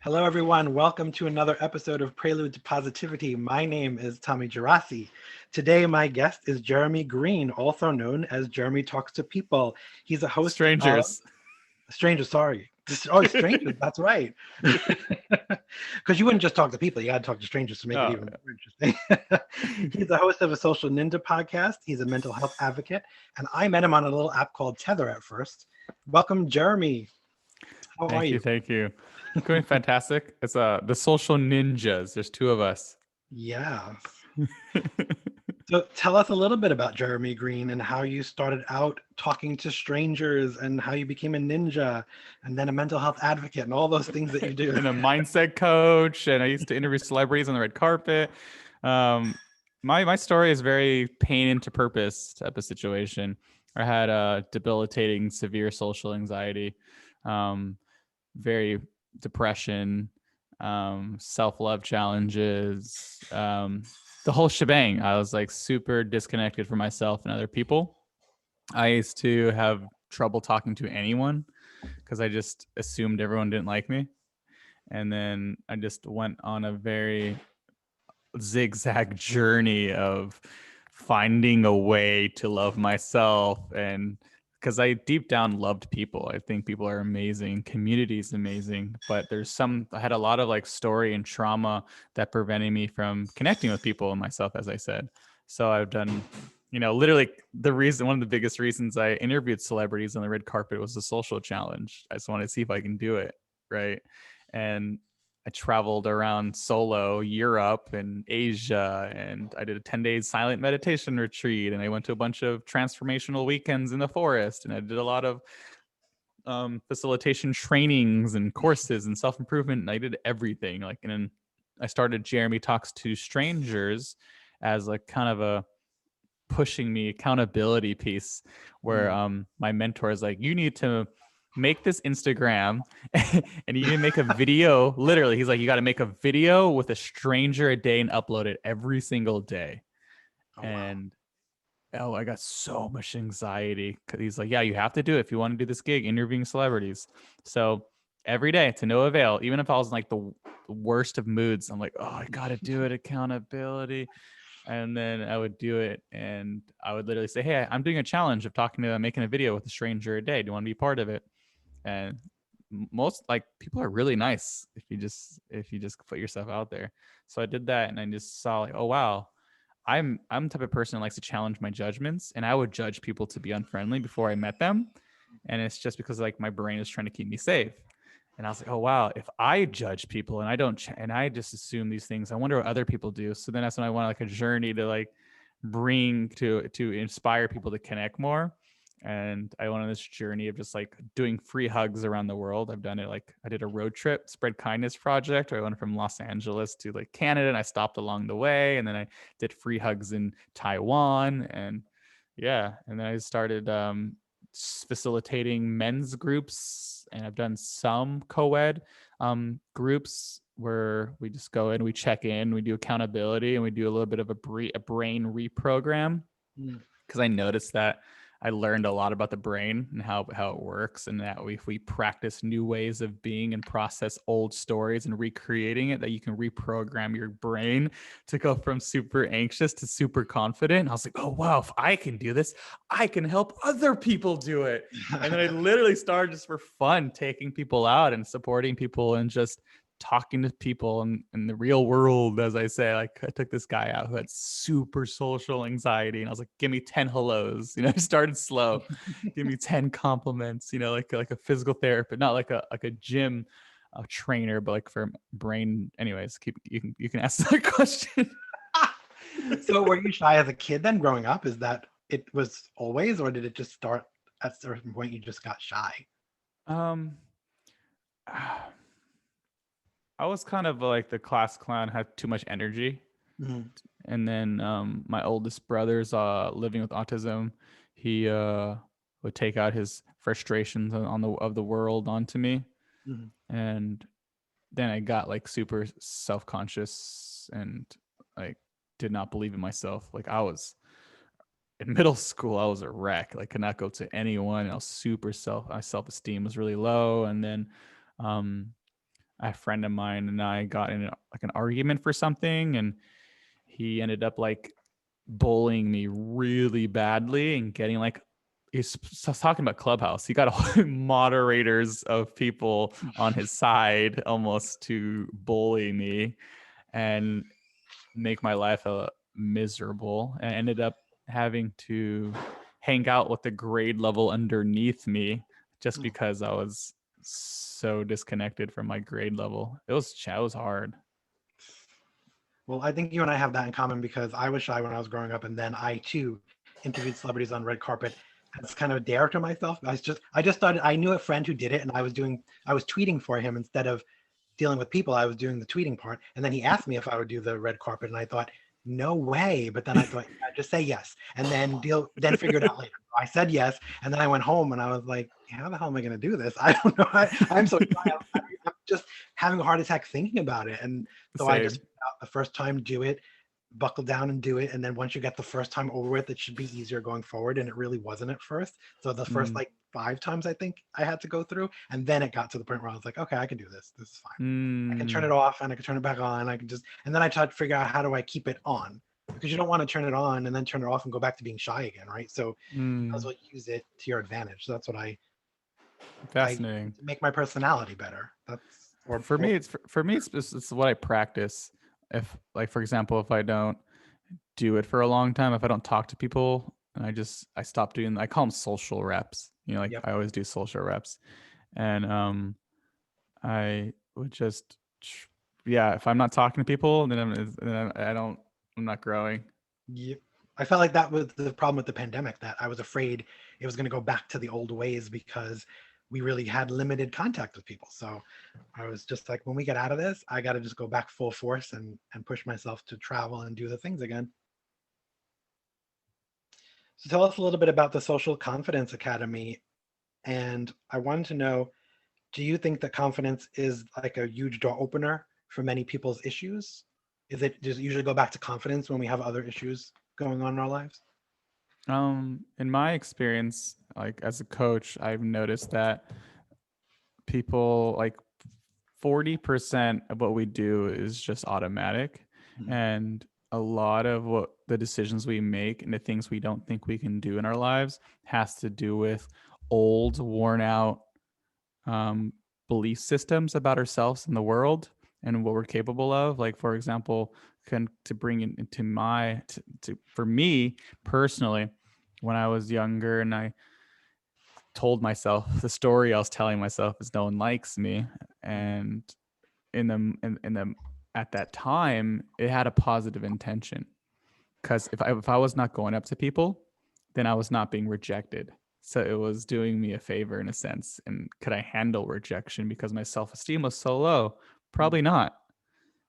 Hello, everyone. Welcome to another episode of Prelude to Positivity. My name is Tommy Geraci. Today, my guest is Jeremy Greene, also known as Jeremy Talks to People. He's a host of Strangers. Strangers. Sorry. Strangers. That's right. Because you wouldn't just talk to people, you got to talk to strangers to make it Oh, even more interesting. He's the host of a social ninja podcast. He's a mental health advocate. And I met him on a little app called Tether at first. Welcome, Jeremy. How are thank you, you? thank you. Going fantastic. It's the social ninjas. There's two of us. Yeah. So tell us a little bit about Jeremy Greene and how you started out talking to strangers and how you became a ninja and then a mental health advocate and all those things that you do. And a mindset coach, and I used to interview celebrities on the red carpet. Um, my story is very pain into purpose type of situation. I had a debilitating, severe social anxiety, um, very depression, self-love challenges, the whole shebang. I was like super disconnected from myself and other people. I used to have trouble talking to anyone because I just assumed everyone didn't like me. And then I just went on a very zigzag journey of finding a way to love myself, and because I deep down loved people. I think people are amazing, community is amazing, but I had a lot of like story and trauma that prevented me from connecting with people and myself, as I said. So I've done, literally one of the biggest reasons I interviewed celebrities on the red carpet was the social challenge. I just wanted to see if I can do it, right? And I traveled around solo Europe and Asia, and I did a 10 days silent meditation retreat, and I went to a bunch of transformational weekends in the forest, and I did a lot of facilitation trainings and courses and self-improvement, and I did everything. And then I started Jeremy Talks to Strangers as like kind of a pushing me accountability piece where my mentor is like, you need to make this Instagram and you need to make a video. Literally, he's like, you got to make a video with a stranger a day and upload it every single day. Oh, wow. And I got so much anxiety because he's like, yeah, you have to do it if you want to do this gig, interviewing celebrities. So every day to no avail, even if I was in like the worst of moods, I'm like, oh, I got to do it, accountability. And then I would do it, and I would literally say, hey, I'm doing a challenge of making a video with a stranger a day. Do you want to be part of it? And most like people are really nice if you just put yourself out there. So I did that, and I just saw like, oh wow, I'm the type of person that likes to challenge my judgments, and I would judge people to be unfriendly before I met them. And it's just because like my brain is trying to keep me safe. And I was like, oh wow, if I judge people and I don't and I just assume these things, I wonder what other people do. So then that's when I want like a journey to like bring to inspire people to connect more. And I went on this journey of just like doing free hugs around the world. I've done it, like I did a road trip spread kindness project where I went from Los Angeles to like Canada, and I stopped along the way, and then I did free hugs in Taiwan. And yeah, and then I started facilitating men's groups, and I've done some co-ed groups where we just go in, we check in, we do accountability, and we do a little bit of a brain reprogram, Mm. because I noticed that I learned a lot about the brain and how it works, and that if we practice new ways of being and process old stories and recreating it, that you can reprogram your brain to go from super anxious to super confident. And I was like, oh wow, if I can do this, I can help other people do it. And then I literally started just for fun taking people out and supporting people and just talking to people in the real world. As I say, like I took this guy out who had super social anxiety, and I was like, give me 10 hellos. I started slow. Give me 10 compliments, like a physical therapist, not like a gym trainer, but like for brain. Anyways, you can ask that question. So were you shy as a kid then growing up? Is that it was always, or did it just start at a certain point you just got shy? um I was kind of like the class clown, had too much energy. Mm. And then my oldest brother's living with autism. He would take out his frustrations of the world onto me, Mm. and then I got like super self-conscious and like did not believe in myself. Like I was in middle school, I was a wreck. Like could not go to anyone. I was super my self-esteem was really low, and then um a friend of mine and I got in like an argument for something, and he ended up like bullying me really badly and getting like, he's talking about Clubhouse. He got moderators of people on his side almost to bully me and make my life miserable, and ended up having to hang out with the grade level underneath me just because I was so disconnected from my grade level. It was hard. Well, I think you and I have that in common because I was shy when I was growing up, and then I too interviewed celebrities on red carpet as kind of a dare to myself. I just started. I knew a friend who did it, and I was tweeting for him instead of dealing with people. I was doing the tweeting part, and then he asked me if I would do the red carpet, and I thought, no way. But then I thought, yeah, just say yes, and then figure it out later. I said yes, and then I went home, and I was like, how the hell am I going to do this? I don't know. I'm so shy. I'm just having a heart attack thinking about it, and so I just the first time do it, buckle down and do it, and then once you get the first time over with, it should be easier going forward, and it really wasn't at first. So the first like 5 times I think I had to go through, and then it got to the point where I was like, okay, I can do this is fine. I can turn it off and I can turn it back on. I can just, and then I tried to figure out how do I keep it on, because you don't want to turn it on and then turn it off and go back to being shy again, right? So you might as well use it to your advantage. So that's what I Fascinating. make my personality better. That's for me it's what I practice. If like, for example, if I don't do it for a long time, if I don't talk to people, and I stop doing, I call them social reps, like Yep. I always do social reps. And I would just, yeah, if I'm not talking to people, then I'm not growing. Yep. I felt like that was the problem with the pandemic, that I was afraid it was going to go back to the old ways because we really had limited contact with people. So I was just like, when we get out of this, I got to just go back full force and push myself to travel and do the things again. So tell us a little bit about the Social Confidence Academy. And I wanted to know, do you think that confidence is like a huge door opener for many people's issues? Does it usually go back to confidence when we have other issues going on in our lives? In my experience, like as a coach, I've noticed that people like 40% of what we do is just automatic. Mhm. And a lot of what the decisions we make and the things we don't think we can do in our lives has to do with old, worn out um, belief systems about ourselves and the world and what we're capable of. Like, for example, to bring it into for me personally, when I was younger and I told myself, the story I was telling myself is no one likes me. And in the at that time, it had a positive intention, because if I was not going up to people, then I was not being rejected. So it was doing me a favor in a sense. And could I handle rejection because my self-esteem was so low? Probably not.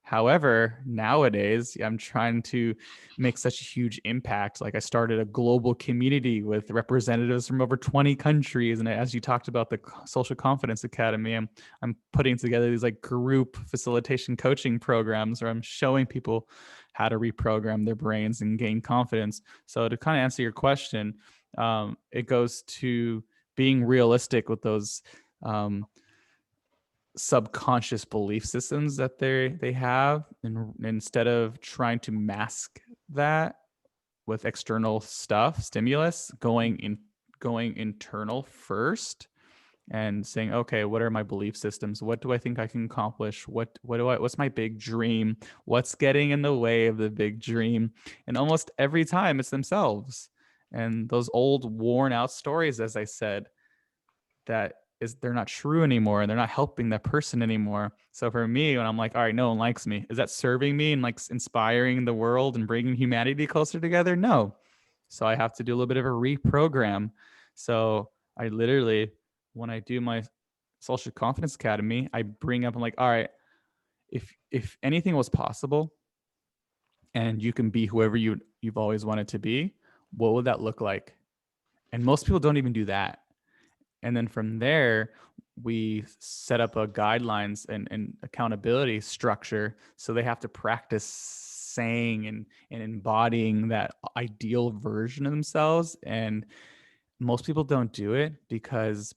However, nowadays I'm trying to make such a huge impact. Like, I started a global community with representatives from over 20 countries. And as you talked about the Social Confidence Academy, I'm putting together these like group facilitation coaching programs where I'm showing people how to reprogram their brains and gain confidence. So to kind of answer your question, it goes to being realistic with those subconscious belief systems that they have, and instead of trying to mask that with external stimulus, going internal first and saying, okay, what are my belief systems? What do I think I can accomplish? What's my big dream? What's getting in the way of the big dream? And almost every time it's themselves and those old worn out stories, as I said, that they're not true anymore and they're not helping that person anymore. So for me, when I'm like, all right, no one likes me, is that serving me and like inspiring the world and bringing humanity closer together? No. So I have to do a little bit of a reprogram. So I literally, when I do my Social Confidence Academy, I bring up, I'm like, all right, if anything was possible and you can be whoever you've always wanted to be, what would that look like? And most people don't even do that. And then from there, we set up a guidelines and accountability structure. So they have to practice saying and embodying that ideal version of themselves. And most people don't do it because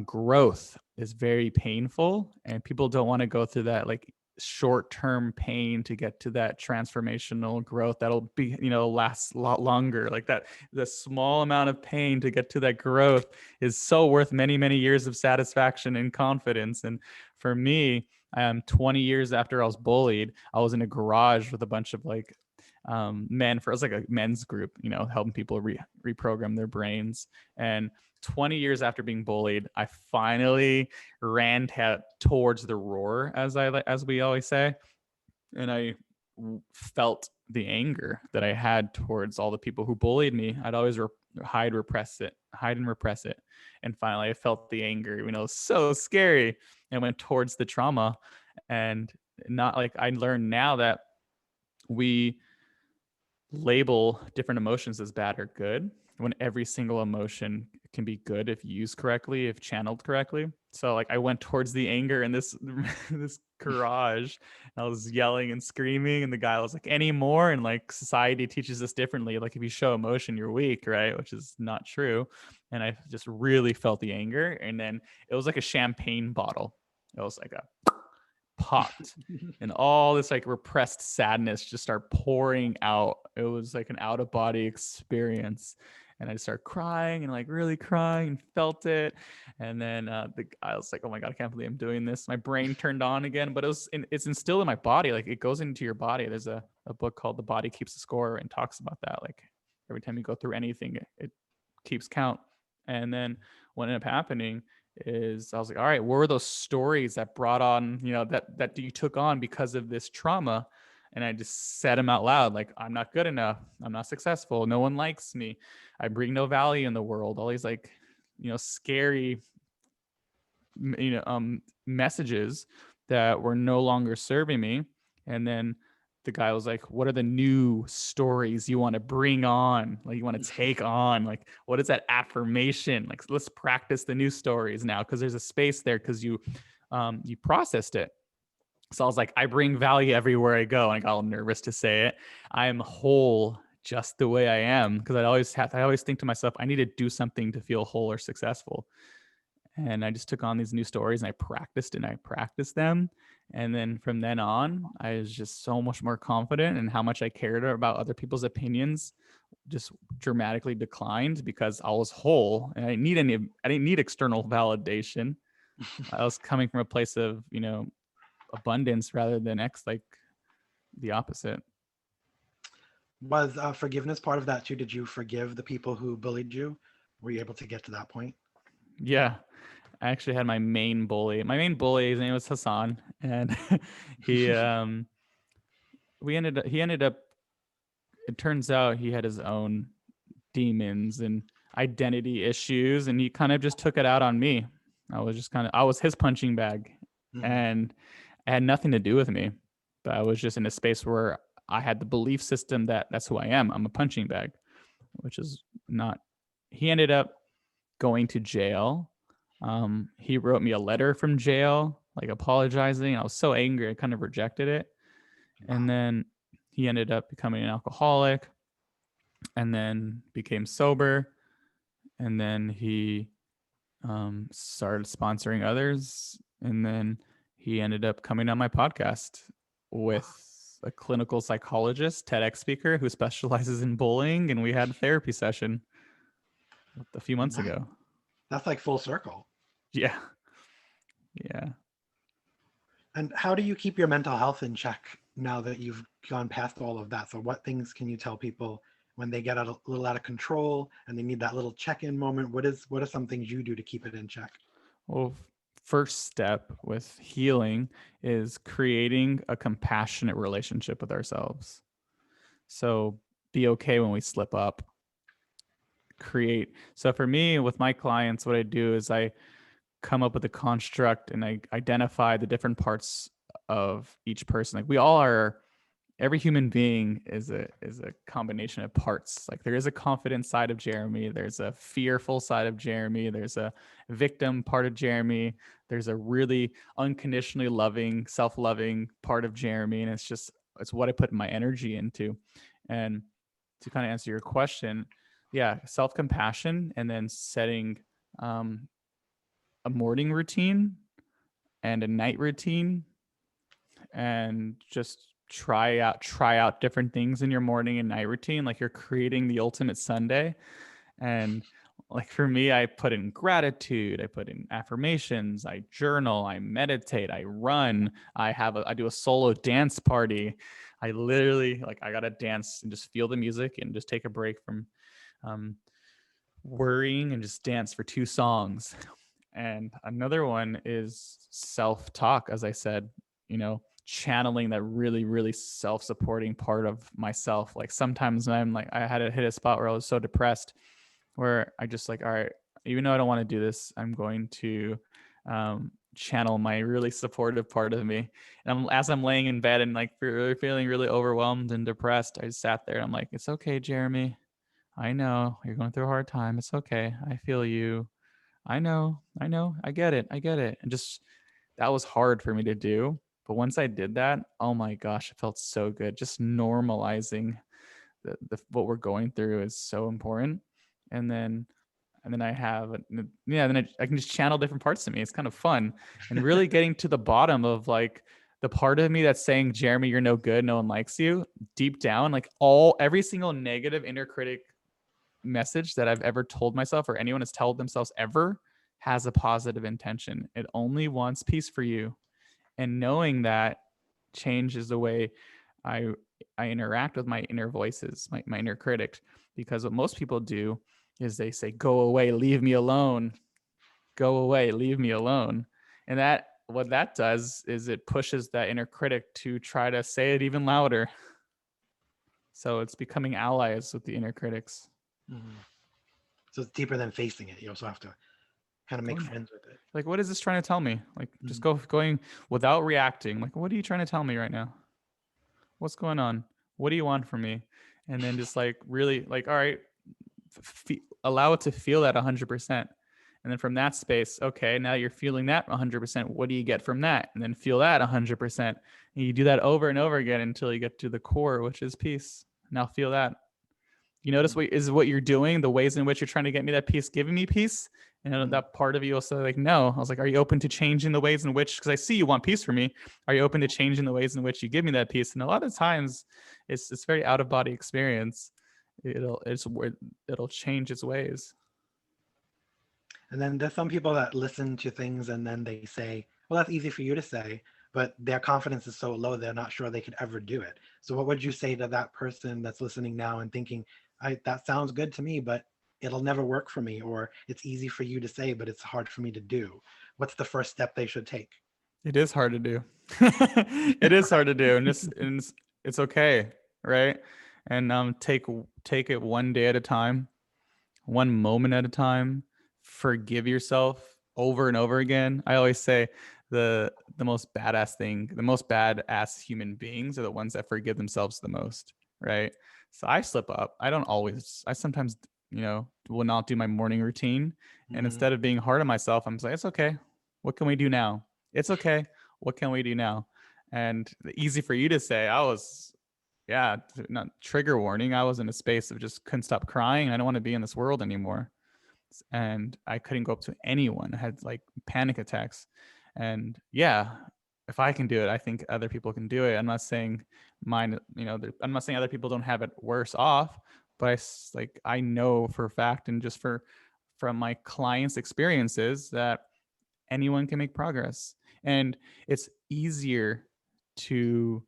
growth is very painful, and people don't want to go through that like short-term pain to get to that transformational growth that'll be, last a lot longer. Like that, the small amount of pain to get to that growth is so worth many, many years of satisfaction and confidence. And for me, 20 years after I was bullied, I was in a garage with a bunch of like men for, it was like a men's group, helping people reprogram their brains. And 20 years after being bullied, I finally ran towards the roar, as we always say, and I felt the anger that I had towards all the people who bullied me. I'd always hide and repress it, and finally I felt the anger. It was so scary, and went towards the trauma. And not like, I learned now that we label different emotions as bad or good, when every single emotion can be good if used correctly, if channeled correctly. So like I went towards the anger in this this garage, and I was yelling and screaming, and the guy was like, any more? And like society teaches us differently, like if you show emotion you're weak, right? Which is not true. And I just really felt the anger, and then it was like a champagne bottle. It was like a popped, and all this like repressed sadness just started pouring out. It was like an out of body experience, and I started crying, and like really crying, and felt it. And then I was like, oh my god, I can't believe I'm doing this. My brain turned on again, but it's instilled in my body. Like it goes into your body. There's a book called The Body Keeps the Score, and talks about that. Like every time you go through anything, it keeps count. And then what ended up happening is I was like, all right, what were those stories that brought on, that you took on because of this trauma? And I just said them out loud, like, I'm not good enough, I'm not successful, no one likes me, I bring no value in the world, all these like, scary, messages that were no longer serving me. And then the guy was like, what are the new stories you want to bring on? Like you want to take on? Like, what is that affirmation? Like, let's practice the new stories now, because there's a space there, because you processed it. So I was like, I bring value everywhere I go. And I got all nervous to say it. I am whole just the way I am. Because I always think to myself, I need to do something to feel whole or successful. And I just took on these new stories, and I practiced them. And then from then on, I was just so much more confident, and how much I cared about other people's opinions just dramatically declined, because I was whole, and I didn't need external validation. I was coming from a place of, abundance, rather than like the opposite. Was forgiveness part of that too? Did you forgive the people who bullied you? Were you able to get to that point? Yeah. I actually had my main bully. My main bully, his name was Hassan, and he ended up, it turns out he had his own demons and identity issues, and he kind of just took it out on me. I was his punching bag, and it had nothing to do with me, but I was just in a space where I had the belief system that that's who I am. I'm a punching bag, which is not. He ended up going to jail. He wrote me a letter from jail, like apologizing. I was so angry, I kind of rejected it. And then he ended up becoming an alcoholic, and then became sober. And then he started sponsoring others. And then he ended up coming on my podcast with a clinical psychologist, TEDx speaker, who specializes in bullying. And we had a therapy session a few months ago. That's like full circle. Yeah. And how do you keep your mental health in check now that you've gone past all of that? So what things can you tell people when they get a little out of control and they need that little check-in moment? What are some things you do to keep it in check? Well, first step with healing is creating a compassionate relationship with ourselves. So be okay when we slip up. So for me, with my clients, what I do is I come up with a construct, and I identify the different parts of each person. Like we all are, every human being is a combination of parts. Like there is a confident side of Jeremy, there's a fearful side of Jeremy, there's a victim part of Jeremy, there's a really unconditionally loving, self-loving part of Jeremy, and it's what I put my energy into. And to kind of answer your question, self-compassion, and then setting a morning routine and a night routine, and just try out different things in your morning and night routine, like you're creating the ultimate Sunday. And like for me, I put in gratitude, I put in affirmations, I journal, I meditate, I run, I do a solo dance party. I literally, like, I gotta dance and just feel the music and just take a break from um, worrying and just dance for 2 songs. And another one is self-talk, as I said, channeling that really, really self-supporting part of myself. Like sometimes I'm like, I had to hit a spot where I was so depressed, where I just like, all right, even though I don't want to do this, I'm going to channel my really supportive part of me. And as I'm laying in bed and like feeling really overwhelmed and depressed, I just sat there and I'm like, it's okay, Jeremy. I know you're going through a hard time. It's okay. I feel you. I know. I get it. And just, that was hard for me to do. But once I did that, oh my gosh, it felt so good. Just normalizing what we're going through is so important. And then I have, then I can just channel different parts of me. It's kind of fun, and really getting to the bottom of like the part of me that's saying, Jeremy, you're no good, no one likes you. Deep down, like every single negative inner critic message that I've ever told myself, or anyone has told themselves ever, has a positive intention. It only wants peace for you. And knowing that changes the way I interact with my inner voices, my inner critics. Because what most people do is they say, go away, leave me alone. Go away, leave me alone. And that, what that does is it pushes that inner critic to try to say it even louder. So it's becoming allies with the inner critics. Mm-hmm. So it's deeper than facing it. You also have to kind of make friends with it. Like, what is this trying to tell me? Like, just going without reacting. Like, what are you trying to tell me right now? What's going on? What do you want from me? And then just like really like, all right, allow it to feel that 100%. And then from that space, okay, now you're feeling that 100%. What do you get from that? And then feel that 100%. And you do that over and over again until you get to the core, which is peace. Now feel that. You notice what you're doing, the ways in which you're trying to get me that peace, giving me peace. And that part of you will say like, no. I was like, are you open to changing the ways in which, because I see you want peace for me. Are you open to changing the ways in which you give me that peace? And a lot of times it's very out of body experience. It'll change its ways. And then there's some people that listen to things and then they say, well, that's easy for you to say, but their confidence is so low, they're not sure they could ever do it. So what would you say to that person that's listening now and thinking, that sounds good to me, but it'll never work for me, or it's easy for you to say, but it's hard for me to do? What's the first step they should take? It is hard to do. It is hard to do. And it's okay. Right. And take it one day at a time, one moment at a time. Forgive yourself over and over again. I always say the most badass human beings are the ones that forgive themselves the most, right? So I slip up. I sometimes, will not do my morning routine. And instead of being hard on myself, I'm like, it's okay. What can we do now? It's okay. What can we do now? And easy for you to say, not trigger warning. I was in a space of just couldn't stop crying. I don't want to be in this world anymore. And I couldn't go up to anyone. I had like panic attacks. And if I can do it, I think other people can do it. I'm not saying I'm not saying other people don't have it worse off, but I know for a fact, and just from my clients' experiences, that anyone can make progress. And it's easier to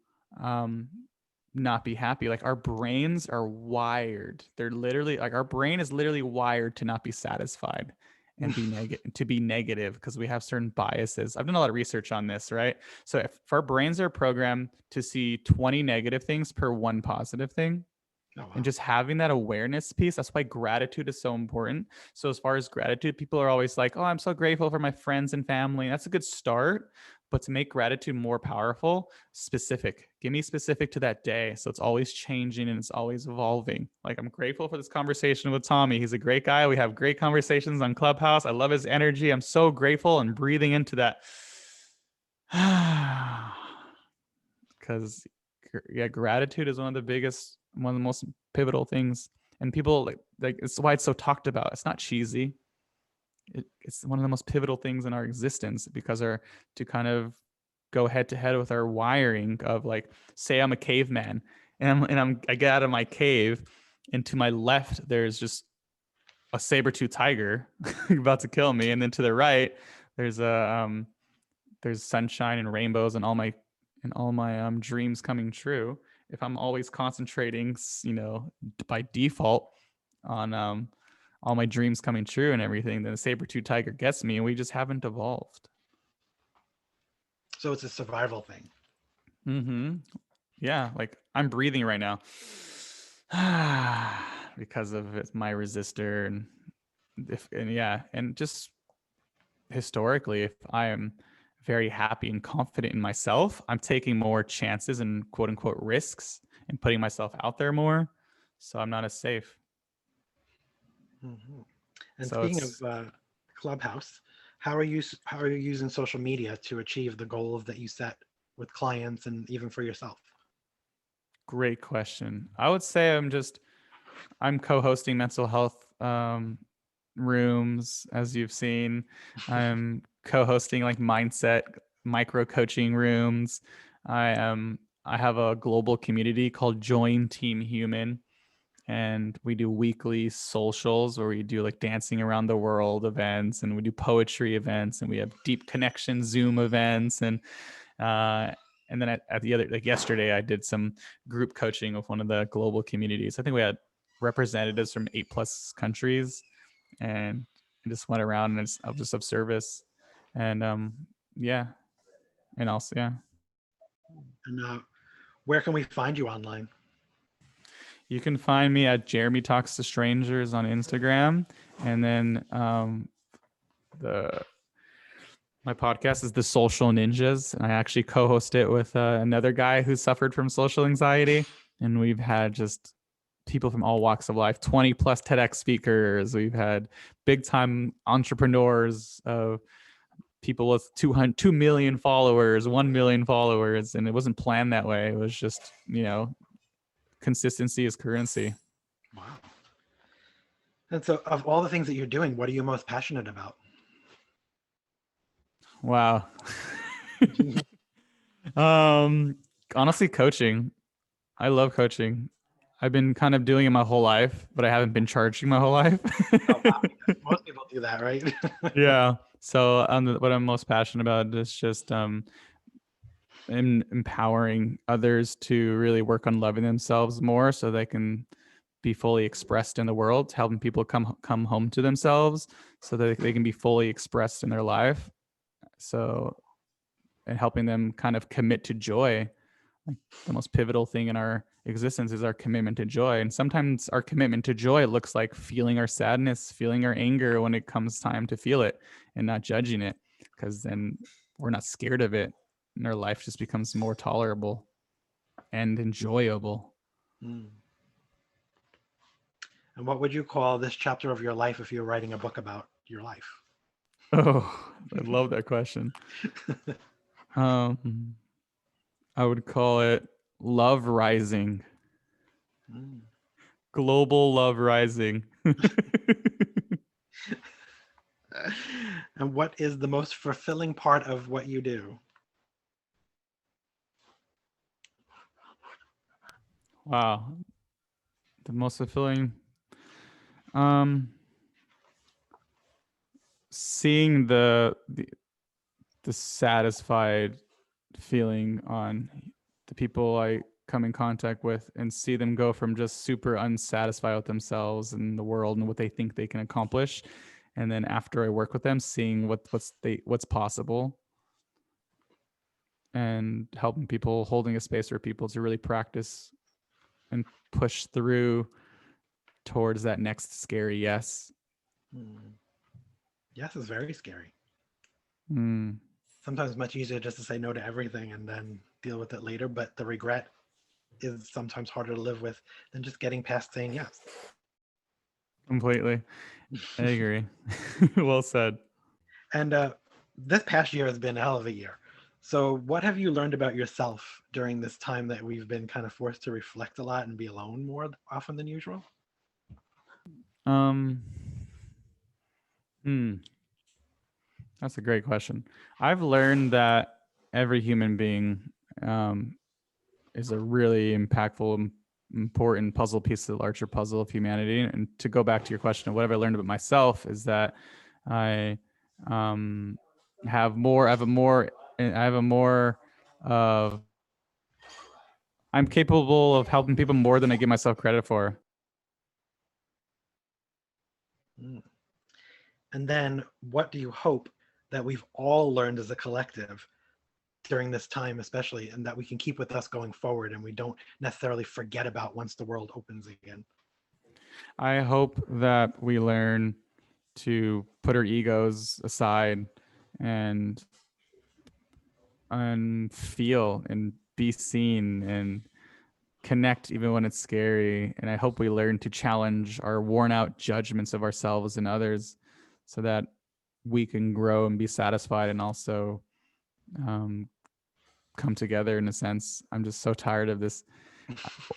not be happy. Like our brains are wired. They're literally like, our brain is literally wired to not be satisfied and be negative, because we have certain biases. I've done a lot of research on this, right? So if our brains are programmed to see 20 negative things per one positive thing, and just having that awareness piece, that's why gratitude is so important. So as far as gratitude, people are always like, oh, I'm so grateful for my friends and family. That's a good start. But to make gratitude more powerful, give me specific to that day. So it's always changing and it's always evolving. Like, I'm grateful for this conversation with Tommy. He's a great guy. We have great conversations on Clubhouse. I love his energy. I'm so grateful and breathing into that. Because gratitude is one of the most pivotal things. And people like it's why it's so talked about. It's not cheesy. It's one of the most pivotal things in our existence, because to kind of go head to head with our wiring of, like, say I'm a caveman and I get out of my cave, and to my left there's just a saber-tooth tiger about to kill me, and then to the right there's there's sunshine and rainbows and all my dreams coming true. If I'm always concentrating, by default on all my dreams coming true and everything, then the saber-tooth tiger gets me, and we just haven't evolved. So it's a survival thing. Mm-hmm. Yeah, like I'm breathing right now because of my resistor, and just historically, if I am very happy and confident in myself, I'm taking more chances and quote unquote risks and putting myself out there more. So I'm not as safe. Mm-hmm. And So speaking of Clubhouse, how are you using social media to achieve the goals that you set with clients and even for yourself? Great question. I would say I'm co-hosting mental health rooms, as you've seen. I'm co-hosting like mindset micro coaching rooms. I have a global community called Join Team Human, and we do weekly socials where we do like dancing around the world events, and we do poetry events, and we have deep connection Zoom events, uh, and then at the other, like yesterday, I did some group coaching with one of the global communities. I think we had representatives from 8+ countries, and I just went around and I was just of service, and yeah, and also yeah. And where can we find you online? You can find me at Jeremy Talks to Strangers on Instagram, and then my podcast is The Social Ninjas, and I actually co-host it with another guy who suffered from social anxiety, and we've had just people from all walks of life, 20+ TEDx speakers. We've had big time entrepreneurs, people with 2 million followers, 1 million followers, and it wasn't planned that way. It was just, consistency is currency. Wow. And so of all the things that you're doing, what are you most passionate about? Wow. Honestly, coaching. I love coaching. I've been kind of doing it my whole life, but I haven't been charging my whole life. Oh, wow. Most people do that, right? Yeah. So what I'm most passionate about is just empowering others to really work on loving themselves more, so they can be fully expressed in the world, helping people come home to themselves, so that they can be fully expressed in their life. So, and helping them kind of commit to joy. Like, the most pivotal thing in our existence is our commitment to joy. And sometimes our commitment to joy looks like feeling our sadness, feeling our anger when it comes time to feel it, and not judging it, because then we're not scared of it, and our life just becomes more tolerable and enjoyable. Mm. And what would you call this chapter of your life if you were writing a book about your life? Oh, I love that question. I would call it Love Rising. Mm. Global Love Rising. And what is the most fulfilling part of what you do? Wow. The most fulfilling. Seeing the satisfied feeling on the people I come in contact with, and see them go from just super unsatisfied with themselves and the world and what they think they can accomplish, and then after I work with them, seeing what's possible, and helping people, holding a space for people to really practice and push through towards that next scary yes. Mm. Yes, it's very scary. Mm. Sometimes much easier just to say no to everything and then deal with it later, but the regret is sometimes harder to live with than just getting past saying yes. Completely. I agree. Well said. And this past year has been a hell of a year. So, what have you learned about yourself during this time that we've been kind of forced to reflect a lot and be alone more often than usual? Um, hmm, that's a great question. I've learned that every human being um, is a really impactful, important puzzle piece of the larger puzzle of humanity. And to go back to your question of what have I learned about myself is that I um, have more. I have a more of. I'm capable of helping people more than I give myself credit for. Mm. And then what do you hope that we've all learned as a collective during this time, especially, and that we can keep with us going forward and we don't necessarily forget about once the world opens again? I hope that we learn to put our egos aside and feel and be seen and connect even when it's scary. And I hope we learn to challenge our worn out judgments of ourselves and others so that we can grow and be satisfied and also um, come together in a sense. I'm just so tired of this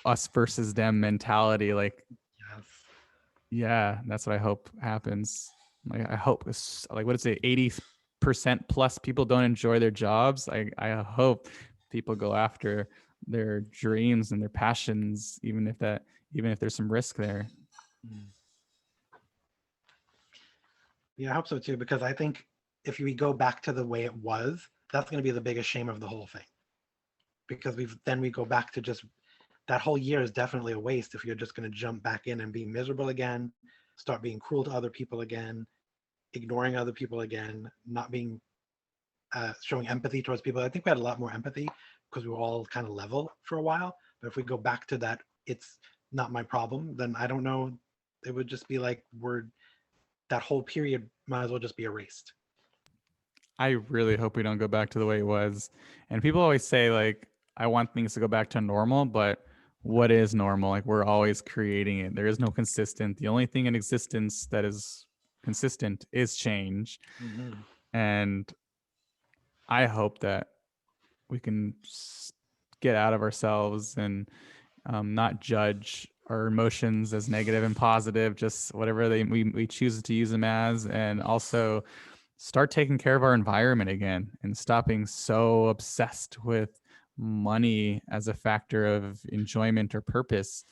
us versus them mentality. Like, Yes. yeah, that's what I hope happens. Like, I hope this, like, what is it, 80% plus people don't enjoy their jobs. I hope people go after their dreams and their passions, even if there's some risk there. Mm. Yeah, I hope so too, because I think if we go back to the way it was, that's going to be the biggest shame of the whole thing. Because we go back to just that whole year is definitely a waste if you're just going to jump back in and be miserable again, start being cruel to other people again, ignoring other people again, not being showing empathy towards people. I think we had a lot more empathy because we were all kind of level for a while. But if we go back to that, it's not my problem, then I don't know. It would just be like that whole period might as well just be erased. I really hope we don't go back to the way it was. And people always say, like, I want things to go back to normal, but what is normal? Like, we're always creating it. There is no consistent. The only thing in existence that is consistent is change. Mm-hmm. And I hope that we can get out of ourselves and not judge our emotions as negative and positive, just whatever we choose to use them as, and also start taking care of our environment again and stop being so obsessed with money as a factor of enjoyment or purpose.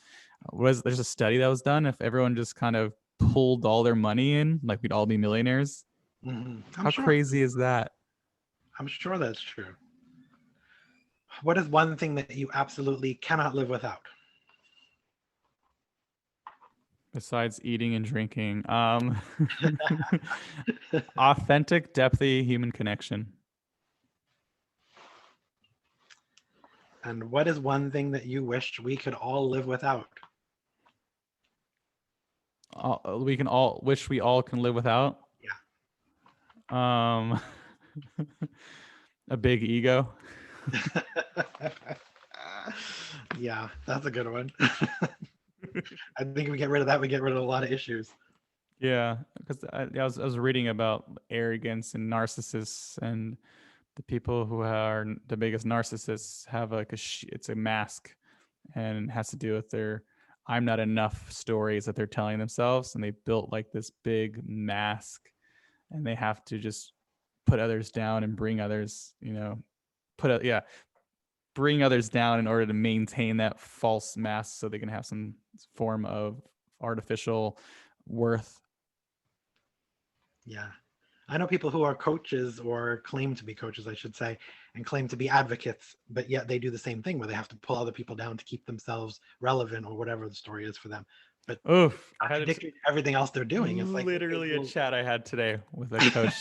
There's a study that was done, if everyone just kind of pulled all their money in, like, we'd all be millionaires. Mm-hmm. How crazy is that? I'm sure that's true. What is one thing that you absolutely cannot live without? Besides eating and drinking, authentic, depthy human connection. And what is one thing that you wish we could all live without? We can all wish we all can live without. Yeah. Um, a big ego. Yeah, that's a good one. I think if we get rid of that, we get rid of a lot of issues. Yeah, because I was reading about arrogance and narcissists, and the people who are the biggest narcissists have like it's a mask, and it has to do with their "I'm not enough" stories that they're telling themselves, and they built like this big mask, and they have to just put others down and bring others, bring others down in order to maintain that false mask, so they can have some form of artificial worth. Yeah. I know people who are coaches or claim to be coaches, I should say, and claim to be advocates, but yet they do the same thing where they have to pull other people down to keep themselves relevant or whatever the story is for them. But Oof, I had contradictory to everything else they're doing. It's like, okay, literally a well, chat I had today with a coach.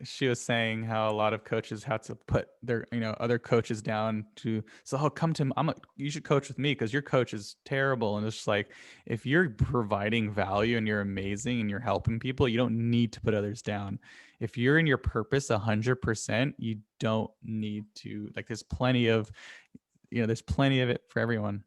She was saying how a lot of coaches had to put their, other coaches down to, so I'll come to him. You should coach with me because your coach is terrible. And it's just like, if you're providing value and you're amazing and you're helping people, you don't need to put others down. If you're in your purpose 100%, you don't need to, like, there's plenty of it for everyone.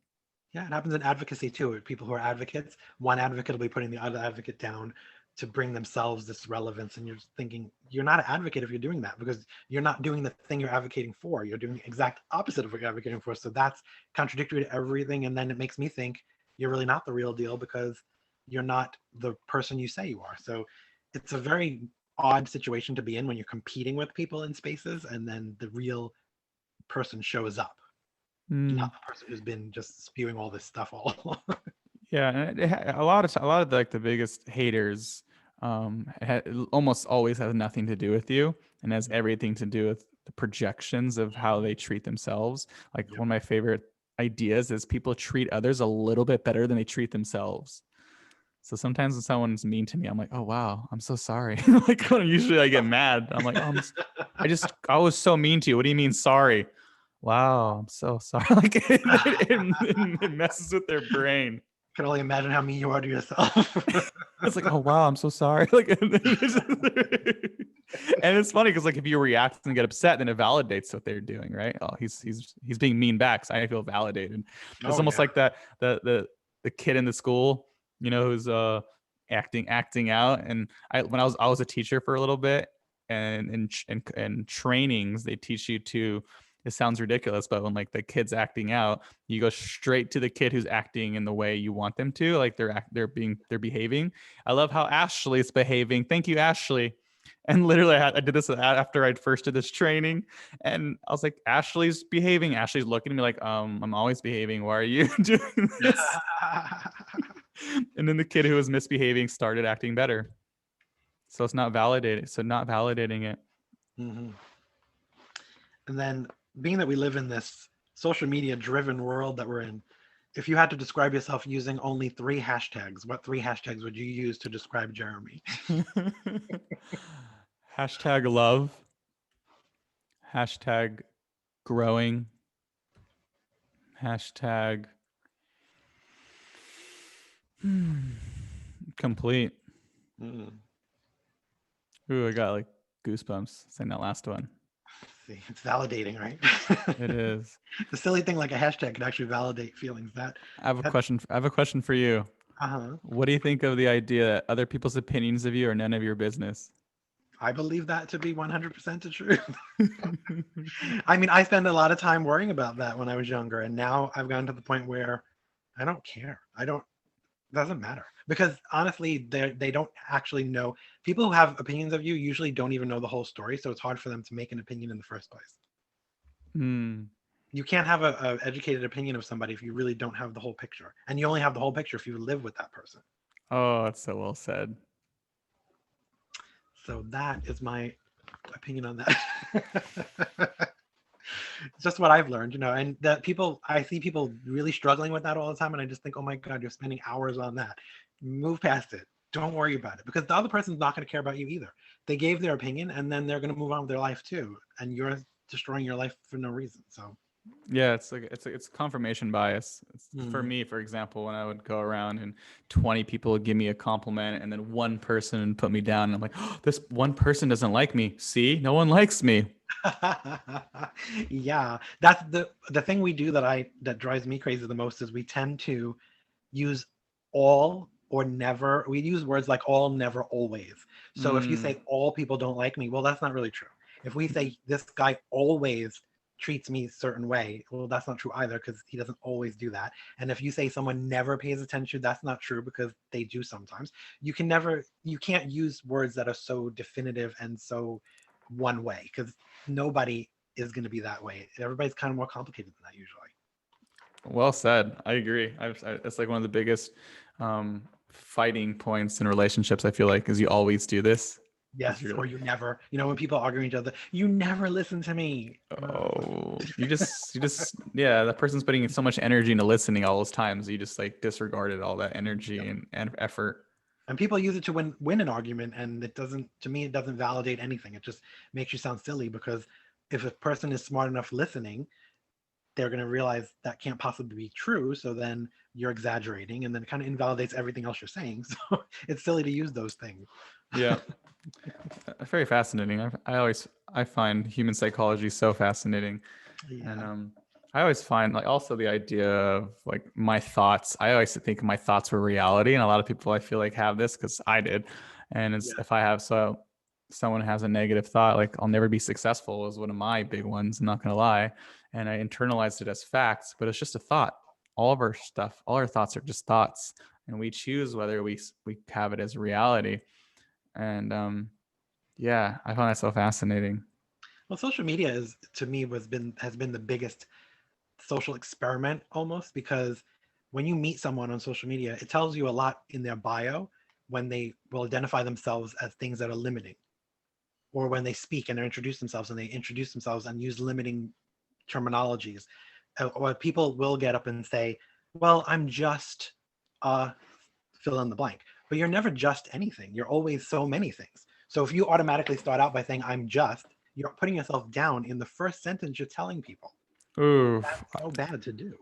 yeah, it happens in advocacy too. People who are advocates, one advocate will be putting the other advocate down to bring themselves this relevance. And you're thinking, you're not an advocate if you're doing that because you're not doing the thing you're advocating for. You're doing the exact opposite of what you're advocating for. So that's contradictory to everything. And then it makes me think you're really not the real deal because you're not the person you say you are. So it's a very odd situation to be in when you're competing with people in spaces and then the real person shows up, Mm. not the person who's been just spewing all this stuff all along. Yeah, and a lot of like the biggest haters it almost always has nothing to do with you and has everything to do with the projections of how they treat themselves. Like Yep. one of my favorite ideas is people treat others a little bit better than they treat themselves. So sometimes when someone's mean to me, I'm like, oh wow, I'm so sorry. Like usually I get mad. I'm like, oh, I was so mean to you. What do you mean sorry? Wow, I'm so sorry. Like it messes with their brain. Can only imagine how mean you are to yourself. It's like, oh wow, I'm so sorry. Like, and it's funny because like if you react and get upset, then it validates what they're doing, right? Oh, he's being mean back, so I feel validated. It's Oh almost yeah. like that the kid in the school, you know, who's acting out. And when I was a teacher for a little bit, and in trainings they teach you to. It sounds ridiculous, but when like the kid's acting out, you go straight to the kid who's acting in the way you want them to, like they're behaving. I love how Ashley's behaving. Thank you, Ashley. And literally, I did this after I first did this training, and I was like, Ashley's behaving. Ashley's looking at me like, I'm always behaving. Why are you doing this? And then the kid who was misbehaving started acting better. So it's not validating. So not validating it. Mm-hmm. And then being that we live in this social media driven world that we're in, if you had to describe yourself using only 3 hashtags, what 3 hashtags would you use to describe Jeremy? Hashtag love. Hashtag growing. Hashtag complete. Mm. Ooh, I got like goosebumps saying that last one. See, it's validating, right? It is. The silly thing like a hashtag can actually validate feelings. I have a question. I have a question for you. Uh-huh. What do you think of the idea that other people's opinions of you are none of your business? I believe that to be 100% the truth. I mean, I spent a lot of time worrying about that when I was younger, and now I've gotten to the point where I don't care. I don't. Doesn't matter because honestly, they don't actually know. People who have opinions of you usually don't even know the whole story, so it's hard for them to make an opinion in the first place. Hmm. You can't have a educated opinion of somebody if you really don't have the whole picture, and you only have the whole picture if you live with that person. Oh, that's so well said. So that is my opinion on that. It's just what I've learned, and that I see people really struggling with that all the time. And I just think, oh my God, you're spending hours on that. Move past it. Don't worry about it because the other person's not going to care about you either. They gave their opinion and then they're going to move on with their life too. And you're destroying your life for no reason. So, Yeah, it's confirmation bias. For mm-hmm. me, for example, when I would go around and 20 people would give me a compliment and then one person would put me down, and I'm like, oh, this one person doesn't like me. See, no one likes me. Yeah, that's the thing we do that drives me crazy the most is we tend to use all or never. We use words like all, never, always. So if you Mm, say all people don't like me, well, that's not really true. If we say this guy always treats me a certain way, well, that's not true either because he doesn't always do that. And if you say someone never pays attention, that's not true because they do sometimes. You can't use words that are so definitive and so one way because nobody is going to be that way. Everybody's kind of more complicated than that usually. well said. I agree. It's like one of the biggest fighting points in relationships. I feel like is you always do this. Yes, or you never. When people argue with each other, you never listen to me. Oh, yeah, that person's putting in so much energy into listening all those times. You just like disregarded all that energy Yep. and effort. And people use it to win an argument, and it doesn't. To me, it doesn't validate anything. It just makes you sound silly because if a person is smart enough listening, they're going to realize that can't possibly be true. So then you're exaggerating, and then it kind of invalidates everything else you're saying. So it's silly to use those things. Yeah. Very fascinating. I find human psychology so fascinating. Yeah. And I always find like also the idea of like my thoughts. I always think my thoughts were reality, and a lot of people I feel like have this because I did. And it's if I have someone has a negative thought, like I'll never be successful was one of my big ones. I'm not gonna lie, and I internalized it as facts, but it's just a thought. All of our stuff, all our thoughts are just thoughts, and we choose whether we have it as reality. And yeah, I find that so fascinating. Well, social media is, to me, has been the biggest social experiment almost, because when you meet someone on social media, it tells you a lot in their bio when they will identify themselves as things that are limiting, or when they speak and they introduce themselves and they introduce themselves and use limiting terminologies. Or people will get up and say, well, I'm just fill in the blank. But you're never just anything. You're always so many things. So if you automatically start out by saying, I'm just, you're putting yourself down in the first sentence you're telling people. Oof. That's so bad to do.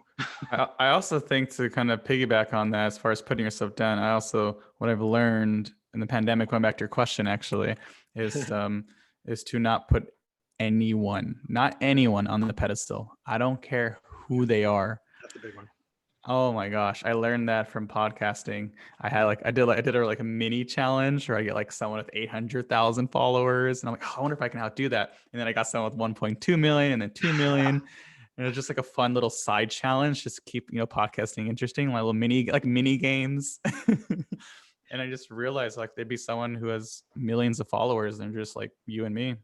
I also think, to kind of piggyback on that, as far as putting yourself down, I also, what I've learned in the pandemic, going back to your question actually, is to not put not anyone on the pedestal. I don't care who they are. That's a big one. Oh my gosh, I learned that from podcasting. I did a mini challenge where I get like someone with 800,000 followers, and I'm like, oh, I wonder if I can outdo that. And then I got someone with 1.2 million, and then 2 million. And it's just like a fun little side challenge, just keep, podcasting interesting, my little mini games. And I just realized like there'd be someone who has millions of followers and just like you and me.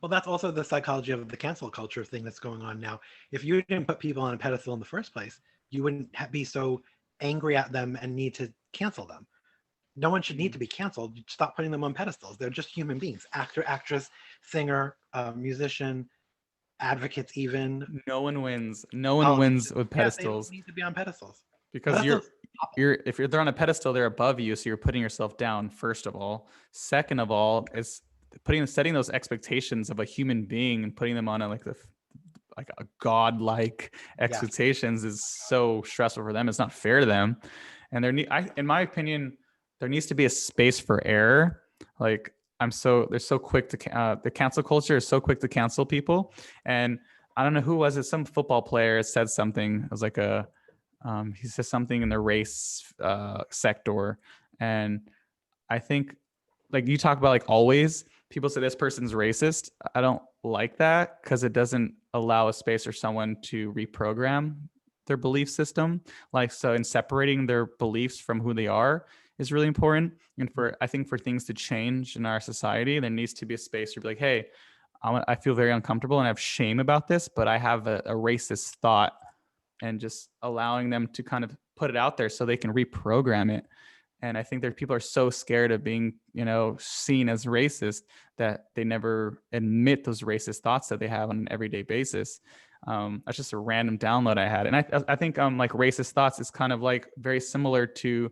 Well, that's also the psychology of the cancel culture thing that's going on now. If you didn't put people on a pedestal in the first place, you wouldn't be so angry at them and need to cancel them. No one should need to be canceled. Stop putting them on pedestals. They're just human beings: actor, actress, singer, musician, advocates, even No one wins. No one politicians. wins with Yeah, they don't pedestals need to be on pedestals. because if they're on a pedestal, they're above you, so you're putting yourself down. First of all, second of all, is setting those expectations of a human being and putting them on like a godlike expectations is so stressful for them. It's not fair to them, and in my opinion, there needs to be a space for error. Like they're so quick to the cancel culture is so quick to cancel people, and I don't know who was it. Some football player said something. It was like he says something in the race sector, and I think like you talk about like always people say this person's racist. I don't like that because it doesn't allow a space for someone to reprogram their belief system. Like, so in separating their beliefs from who they are is really important. And I think for things to change in our society, there needs to be a space to be like, hey, I feel very uncomfortable and I have shame about this, but I have a racist thought, and just allowing them to kind of put it out there so they can reprogram it. And I think that people are so scared of being, seen as racist that they never admit those racist thoughts that they have on an everyday basis. That's just a random download I had. And I think like racist thoughts is kind of like very similar to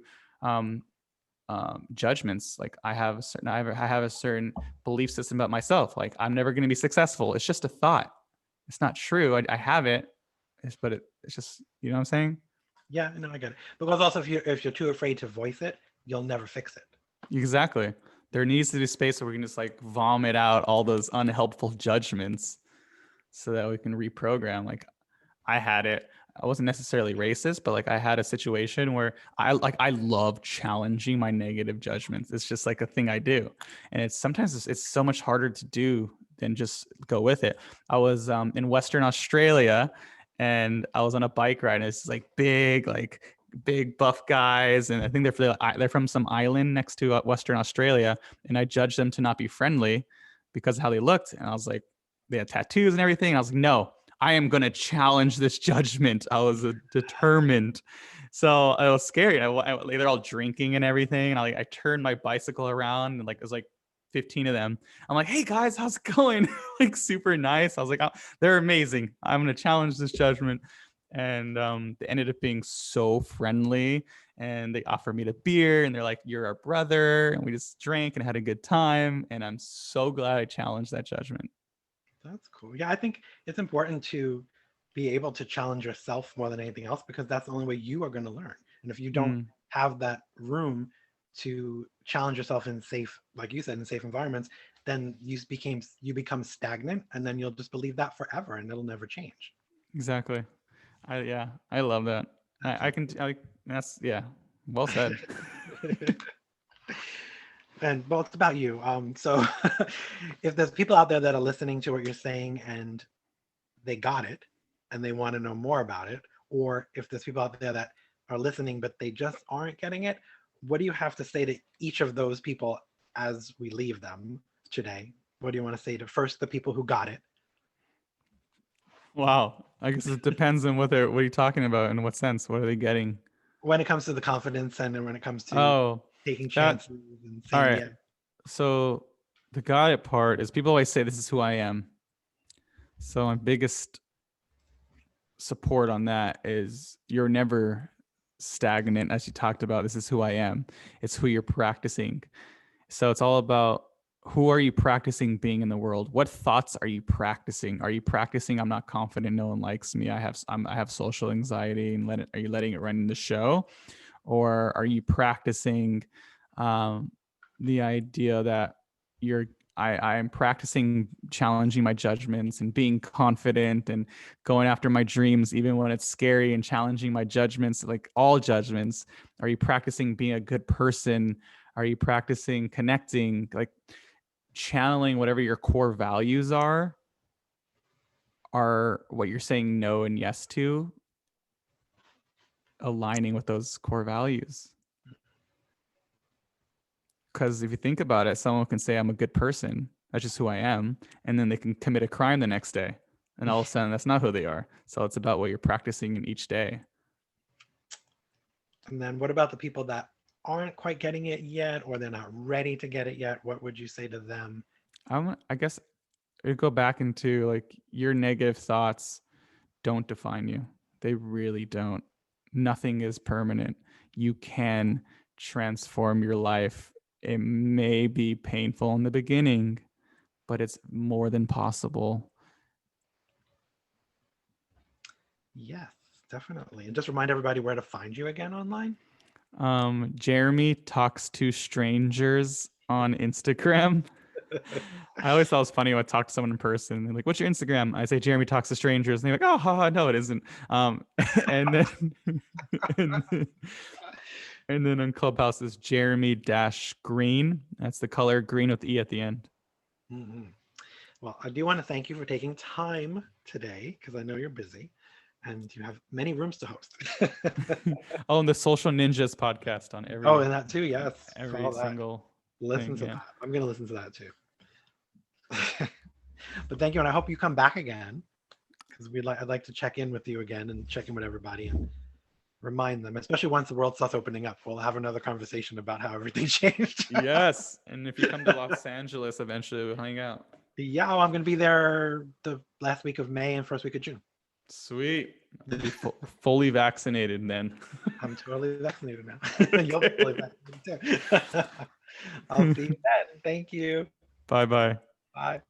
judgments. Like I have a certain belief system about myself. Like I'm never going to be successful. It's just a thought. It's not true. I have it, but it's just, you know what I'm saying? Yeah, no, I get it. Because also, if you're too afraid to voice it, you'll never fix it. Exactly. There needs to be space where we can just like vomit out all those unhelpful judgments so that we can reprogram. Like I had it. I wasn't necessarily racist, but like I had a situation where I love challenging my negative judgments. It's just like a thing I do. And sometimes it's so much harder to do than just go with it. I was in Western Australia, and I was on a bike ride, and it's like big buff guys, and I think they're from some island next to Western Australia, and I judged them to not be friendly because of how they looked. And I was like, they had tattoos and everything. And I was like, no, I am going to challenge this judgment. I was determined. So it was scary. They're all drinking and everything. And I turned my bicycle around, and like it was like 15 of them. I'm like, hey guys, how's it going? Like super nice. I was like, oh, they're amazing. I'm going to challenge this judgment. And they ended up being so friendly, and they offered me the beer, and they're like, you're our brother. And we just drank and had a good time. And I'm so glad I challenged that judgment. That's cool. Yeah, I think it's important to be able to challenge yourself more than anything else, because that's the only way you are going to learn. And if you don't have that room to challenge yourself in safe, like you said, in safe environments, then you become stagnant, and then you'll just believe that forever, and it'll never change. Exactly. I love that. Well said. And well, it's about you. So if there's people out there that are listening to what you're saying and they got it and they want to know more about it, or if there's people out there that are listening, but they just aren't getting it, what do you have to say to each of those people as we leave them today? What do you want to say to first the people who got it? Wow. I guess it depends on what are you talking about, in what sense? What are they getting? When it comes to the confidence and then when it comes to Oh, taking that, chances and all saying right. yes. So the got it part is people always say, this is who I am. So my biggest support on that is you're never stagnant, as you talked about. This is who I am. It's who you're practicing. So it's all about, who are you practicing being in the world? What thoughts are you practicing? Are you practicing, I'm not confident, no one likes me, I have social anxiety, and are you letting it run in the show? Or are you practicing the idea that I am practicing challenging my judgments and being confident and going after my dreams, even when it's scary, and challenging my judgments, like all judgments? Are you practicing being a good person? Are you practicing connecting, like channeling whatever your core values are what you're saying no and yes to, aligning with those core values? Because if you think about it, someone can say, I'm a good person, that's just who I am, and then they can commit a crime the next day, and all of a sudden that's not who they are. So it's about what you're practicing in each day. And then what about the people that aren't quite getting it yet, or they're not ready to get it yet? What would you say to them? I guess it go back into, like, your negative thoughts don't define you. They really don't. Nothing is permanent. You can transform your life. It may be painful in the beginning, but it's more than possible. Yes, definitely. And just remind everybody where to find you again online. Jeremy Talks to Strangers on Instagram. I always thought it was funny when I talk to someone in person. They're like, "What's your Instagram?" I say, "Jeremy Talks to Strangers," and they're like, "Oh, haha, no, it isn't." And then and then on Clubhouse is Jeremy-Greene. That's the color green with the E at the end. Mm-hmm. Well, I do want to thank you for taking time today, because I know you're busy and you have many rooms to host. Oh, and the Social Ninjas podcast on Oh, and that too. Yes. every Saw that. single Listen thing. to Yeah. that. I'm going to listen to that too. But thank you. And I hope you come back again, because I'd like to check in with you again and check in with everybody and remind them, especially once the world starts opening up. We'll have another conversation about how everything changed. Yes. And if you come to Los Angeles, eventually we'll hang out. Yeah, well, I'm going to be there the last week of May and first week of June. Sweet. I'll be fully vaccinated then. I'm totally vaccinated now. You'll be fully vaccinated too. I'll see you then. Thank you. Bye-bye. Bye.